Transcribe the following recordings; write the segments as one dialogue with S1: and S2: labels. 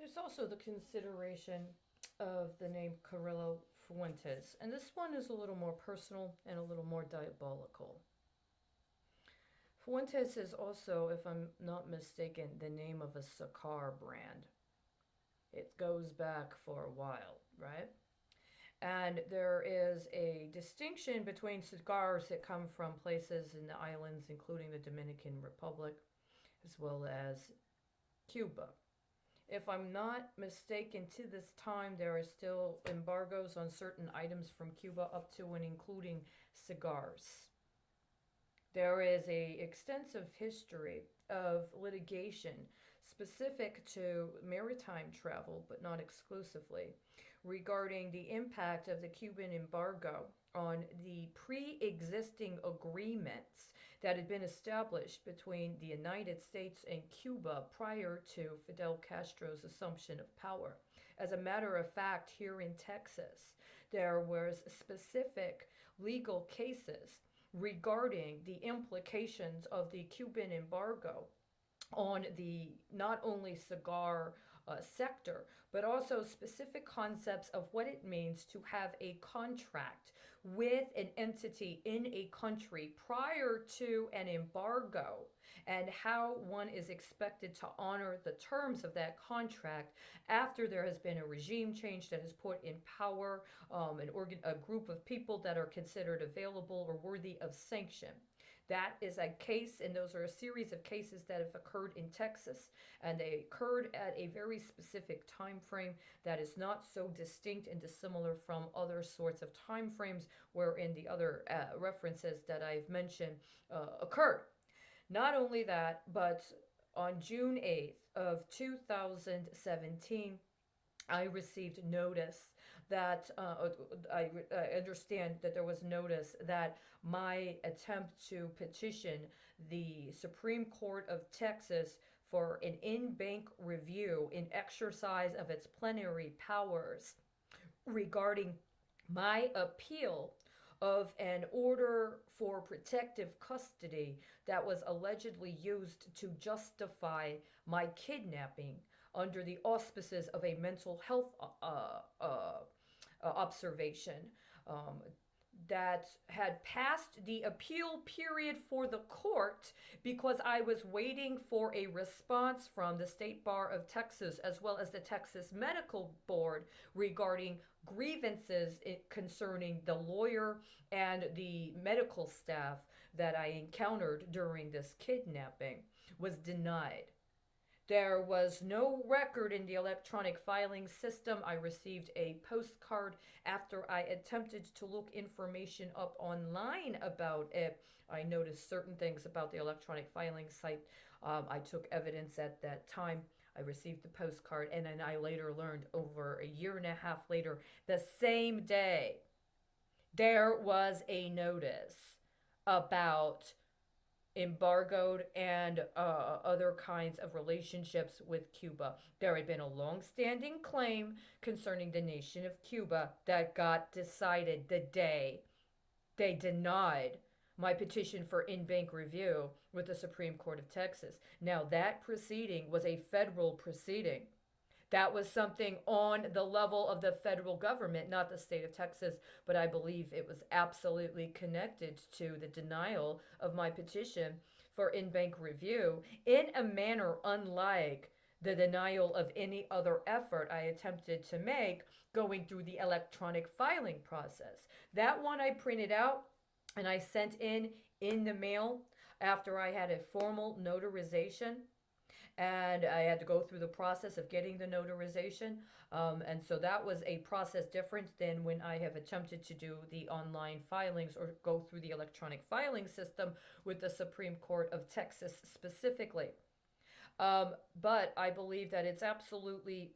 S1: There's also the consideration of the name Carrillo Fuentes, and this one is a little more personal and a little more diabolical. Fuentes is also, if I'm not mistaken, the name of a cigar brand. It goes back for a while, right? And there is a distinction between cigars that come from places in the islands, including the Dominican Republic, as well as Cuba. If I'm not mistaken, to this time, there are still embargoes on certain items from Cuba up to and including cigars. There is a extensive history of litigation specific to maritime travel, but not exclusively, regarding the impact of the Cuban embargo on the pre existing agreements that had been established between the United States and Cuba prior to Fidel Castro's assumption of power. As a matter of fact, here in Texas, there was specific legal cases regarding the implications of the Cuban embargo on the not only cigar sector, but also specific concepts of what it means to have a contract with an entity in a country prior to an embargo, and how one is expected to honor the terms of that contract after there has been a regime change that has put in power a group of people that are considered available or worthy of sanction. That is a case, and those are a series of cases that have occurred in Texas, and they occurred at a very specific time frame that is not so distinct and dissimilar from other sorts of time frames wherein the other references that I've mentioned occurred. Not only that, but on June 8th of 2017, I received notice that I understand that there was notice that my attempt to petition the Supreme Court of Texas for an in bank review in exercise of its plenary powers regarding my appeal of an order for protective custody that was allegedly used to justify my kidnapping under the auspices of a mental health observation um, that had passed the appeal period for the court because I was waiting for a response from the State Bar of Texas as well as the Texas Medical Board regarding grievances concerning the lawyer and the medical staff that I encountered during this kidnapping was denied. There was no record in the electronic filing system. I received a postcard after I attempted to look information up online about it. I noticed certain things about the electronic filing site. I took evidence at that time. I received the postcard, and then I later learned over a year and a half later, the same day, there was a notice about embargoed and other kinds of relationships with Cuba. There had been a long-standing claim concerning the nation of Cuba that got decided the day they denied my petition for in-bank review with the Supreme Court of Texas. Now, that proceeding was a federal proceeding. That was something on the level of the federal government, not the state of Texas, but I believe it was absolutely connected to the denial of my petition for in bank review in a manner unlike the denial of any other effort I attempted to make going through the electronic filing process. That one I printed out and I sent in the mail after I had a formal notarization, and I had to go through the process of getting the notarization. And so that was a process different than when I have attempted to do the online filings or go through the electronic filing system with the Supreme Court of Texas specifically. But I believe that it's absolutely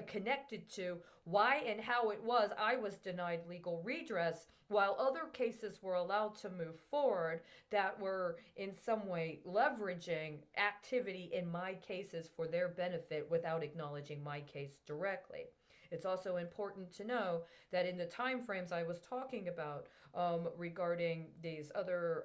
S1: connected to why and how it was I was denied legal redress while other cases were allowed to move forward that were in some way leveraging activity in my cases for their benefit without acknowledging my case directly. It's also important to know that in the time frames I was talking about, regarding these other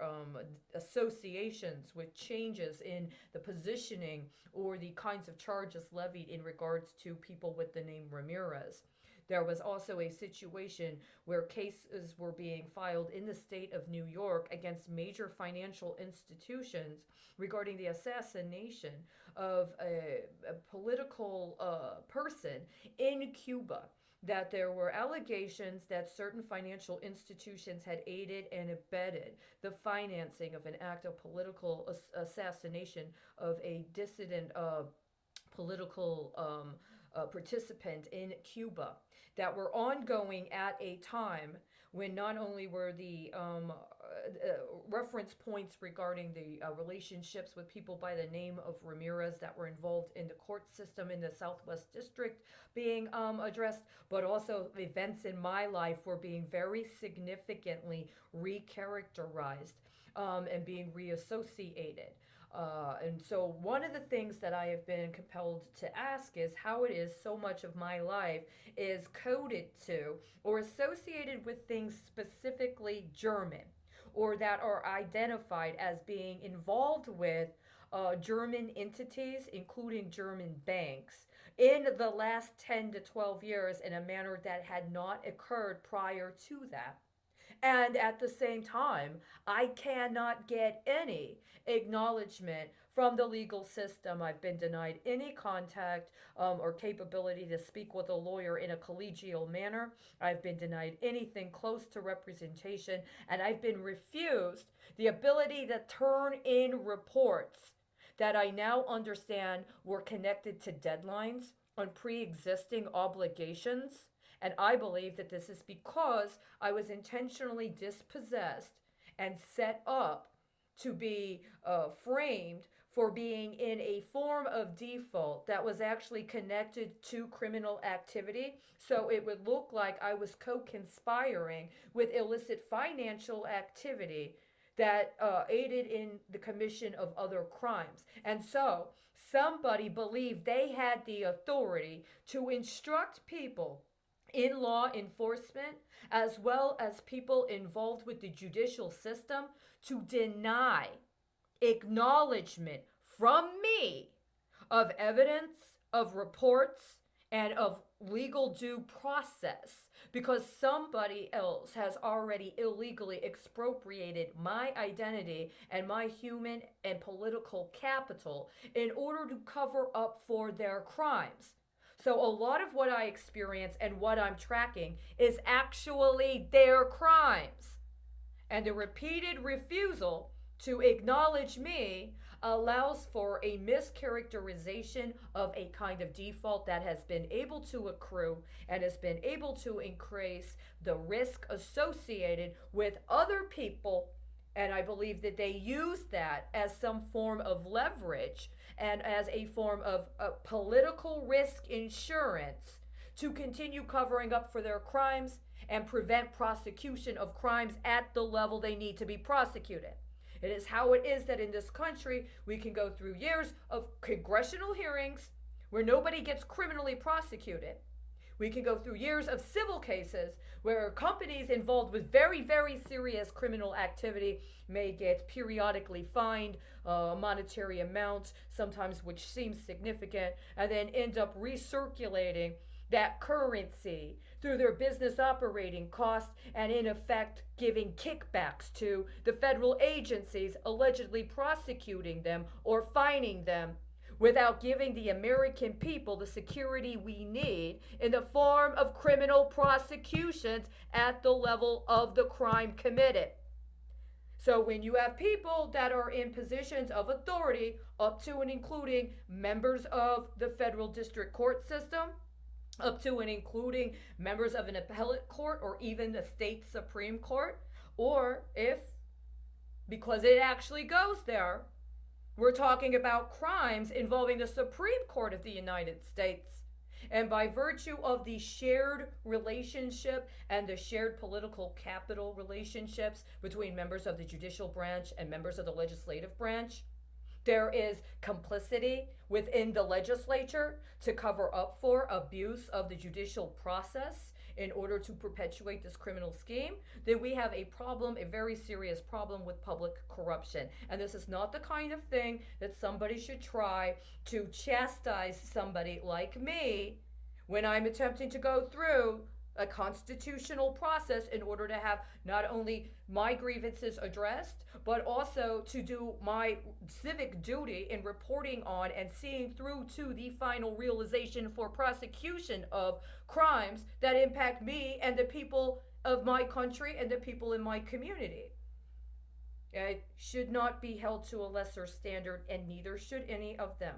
S1: associations with changes in the positioning or the kinds of charges levied in regards to people with the name Ramirez. There was also a situation where cases were being filed in the state of New York against major financial institutions regarding the assassination of a political person in Cuba. That there were allegations that certain financial institutions had aided and abetted the financing of an act of political assassination of a dissident political participant in Cuba that were ongoing at a time when not only were the reference points regarding the relationships with people by the name of Ramirez that were involved in the court system in the Southwest District being addressed, but also events in my life were being very significantly recharacterized and being reassociated. And so, one of the things that I have been compelled to ask is how it is so much of my life is coded to or associated with things specifically German, or that are identified as being involved with German entities, including German banks, in the last 10 to 12 years in a manner that had not occurred prior to that. And at the same time, I cannot get any acknowledgement from the legal system. I've been denied any contact or capability to speak with a lawyer in a collegial manner. I've been denied anything close to representation, and I've been refused the ability to turn in reports that I now understand were connected to deadlines on pre existing obligations. And I believe that this is because I was intentionally dispossessed and set up to be framed for being in a form of default that was actually connected to criminal activity. So it would look like I was co conspiring with illicit financial activity that aided in the commission of other crimes. And so somebody believed they had the authority to instruct people in law enforcement, as well as people involved with the judicial system, to deny acknowledgement from me of evidence, of reports, and of legal due process, because somebody else has already illegally expropriated my identity and my human and political capital in order to cover up for their crimes. So a lot of what I experience and what I'm tracking is actually their crimes. And the repeated refusal to acknowledge me allows for a mischaracterization of a kind of default that has been able to accrue and has been able to increase the risk associated with other people. And I believe that they use that as some form of leverage and as a form of political risk insurance to continue covering up for their crimes and prevent prosecution of crimes at the level they need to be prosecuted. It is how it is that in this country we can go through years of congressional hearings where nobody gets criminally prosecuted. We can go through years of civil cases where companies involved with very, very serious criminal activity may get periodically fined monetary amounts, sometimes which seems significant, and then end up recirculating that currency through their business operating costs and in effect giving kickbacks to the federal agencies allegedly prosecuting them or fining them, without giving the American people the security we need in the form of criminal prosecutions at the level of the crime committed. So when you have people that are in positions of authority, up to and including members of the federal district court system, up to and including members of an appellate court or even the state Supreme Court, or if, because it actually goes there, we're talking about crimes involving the Supreme Court of the United States. And by virtue of the shared relationship and the shared political capital relationships between members of the judicial branch and members of the legislative branch, There is complicity within the legislature to cover up for abuse of the judicial process in order to perpetuate this criminal scheme, then we have a problem, a very serious problem with public corruption. And this is not the kind of thing that somebody should try to chastise somebody like me when I'm attempting to go through a constitutional process in order to have not only my grievances addressed, but also to do my civic duty in reporting on and seeing through to the final realization for prosecution of crimes that impact me and the people of my country and the people in my community. It should not be held to a lesser standard, and neither should any of them.